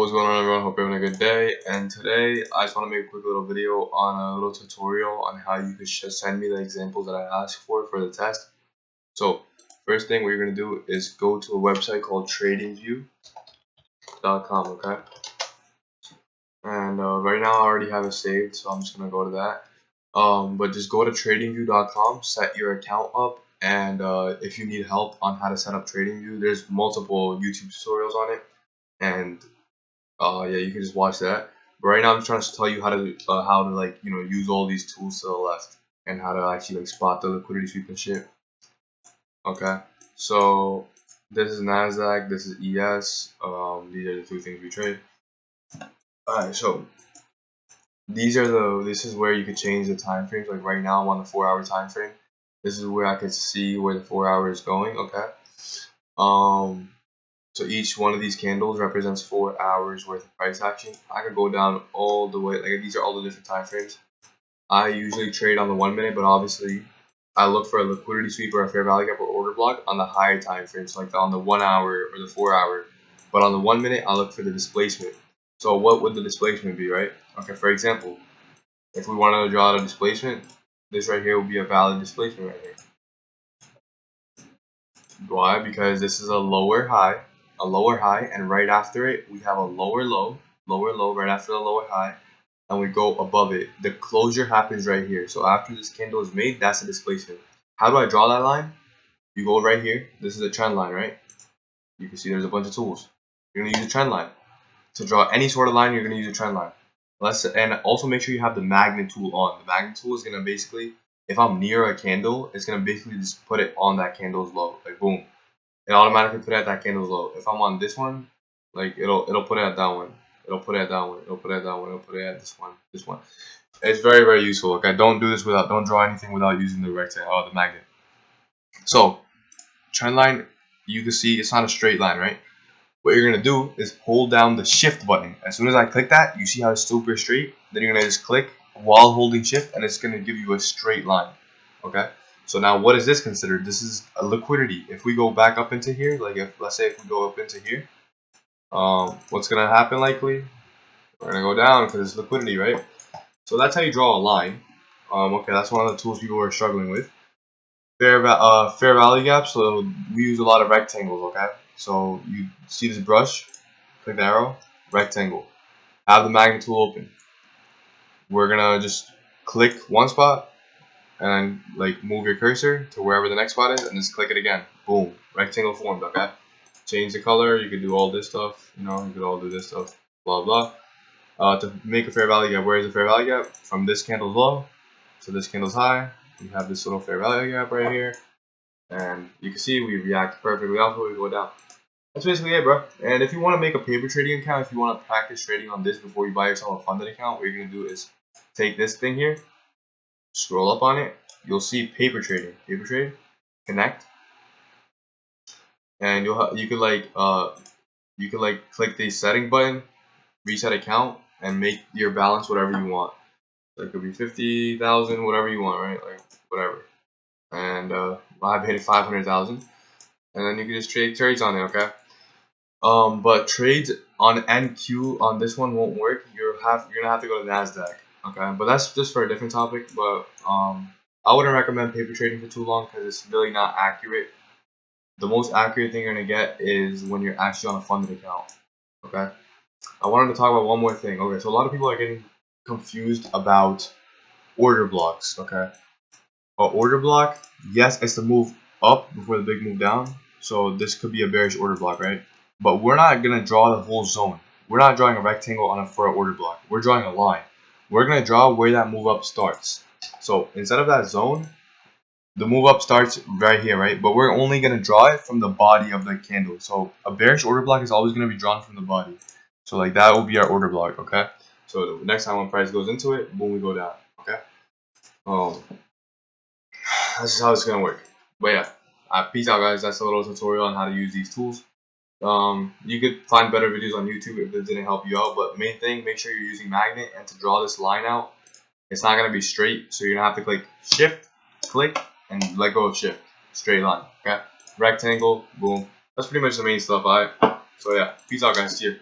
What's going on, everyone? Hope you're having a good day. And today I just want to make a quick little video on a little tutorial on how you could just send me the examples that I asked for the test. So first thing what you're going to do is go to a website called TradingView.com, okay? And right now I already have it saved, so I'm just going to go to that. But just go to TradingView.com, set your account up, and if you need help on how to set up TradingView, there's multiple YouTube tutorials on it, and yeah, you can just watch that. But right now I'm trying to tell you how to like use all these tools to the left and how to actually like spot the liquidity sweep and shit. Okay, so this is Nasdaq, this is ES. These are the two things we trade. Alright, so this is where you could change the time frames. Like right now I'm on the 4-hour time frame. This is where I could see where the 4 hour is going. Okay. So each one of these candles represents 4 hours worth of price action. I could go down all the way, like these are all the different time frames. I usually trade on the 1 minute, but obviously I look for a liquidity sweep or a fair value gap or order block on the higher time frames, like on the 1 hour or the 4 hour. But on the 1 minute, I look for the displacement. So what would the displacement be, right? Okay, for example, if we wanted to draw the displacement, this right here would be a valid displacement right here. Why? Because this is a lower high, and right after it we have a lower low right after the lower high, and we go above it. The closure happens right here. So after this candle is made, that's the displacement. How do I draw that line? You go right here. This is a trend line, right? You can see there's a bunch of tools. You're gonna use a trend line to draw any sort of line. You're gonna use a trend line. And also make sure you have the magnet tool on. The magnet tool is gonna basically, if I'm near a candle, it's gonna basically just put it on that candle's low, like boom. It automatically put it at that candle's low. If I'm on this one, like it'll put it at that one. It'll put it at that one. It'll put it at that one. It'll put it at this one. This one. It's very, very useful. Okay, don't do this don't draw anything without using the rectangle or the magnet. So trend line, you can see it's not a straight line, right? What you're gonna do is hold down the shift button. As soon as I click that, you see how it's super straight. Then you're gonna just click while holding shift, and it's gonna give you a straight line. Okay. So now what is this considered? This is a liquidity. If we go back up into here, like let's say if we go up into here, what's gonna happen likely? We're gonna go down because it's liquidity, right? So that's how you draw a line. Okay, that's one of the tools people are struggling with. Fair value gap. So we use a lot of rectangles. Okay, so you see this brush, click the arrow, rectangle. Have the magnet tool open. We're gonna just click one spot, and like move your cursor to wherever the next spot is, and just click it again. Boom, rectangle formed. Okay, change the color. You could do all this stuff. You could all do this stuff. Blah blah. To make a fair value gap, where is the fair value gap? From this candle's low to this candle's high. We have this little fair value gap right here, and you can see we react perfectly off we go down. That's basically it, bro. And if you want to make a paper trading account, if you want to practice trading on this before you buy yourself a funded account, what you're gonna do is take this thing here, scroll up on it, you'll see paper trading, connect, and you could like click the setting button, reset account, and make your balance whatever you want. So it could be 50,000, whatever you want, right? Like whatever. And I've hit 500,000, and then you can just trade trades on it, okay? But trades on NQ on this one won't work. You're gonna have to go to Nasdaq. Okay, but that's just for a different topic. But I wouldn't recommend paper trading for too long because it's really not accurate. The most accurate thing you're gonna get is when you're actually on a funded account. Okay, I wanted to talk about one more thing. Okay, so a lot of people are getting confused about order blocks. Okay, an order block, yes, it's the move up before the big move down. So this could be a bearish order block, right? But we're not gonna draw the whole zone. We're not drawing a rectangle for an order block. We're drawing a line. We're gonna draw where that move up starts. So instead of that zone, the move up starts right here, right? But we're only gonna draw it from the body of the candle. So a bearish order block is always gonna be drawn from the body. So like that will be our order block, okay? So the next time when price goes into it, boom, we go down, okay? This is how it's gonna work. But yeah, peace out, guys. That's a little tutorial on how to use these tools. You could find better videos on YouTube if this didn't help you out, but main thing, make sure you're using magnet, and to draw this line out, it's not gonna be straight, so you're gonna have to click shift, click, and let go of shift. Straight line, okay? Rectangle, boom. That's pretty much the main stuff. So yeah, peace out, guys. See you.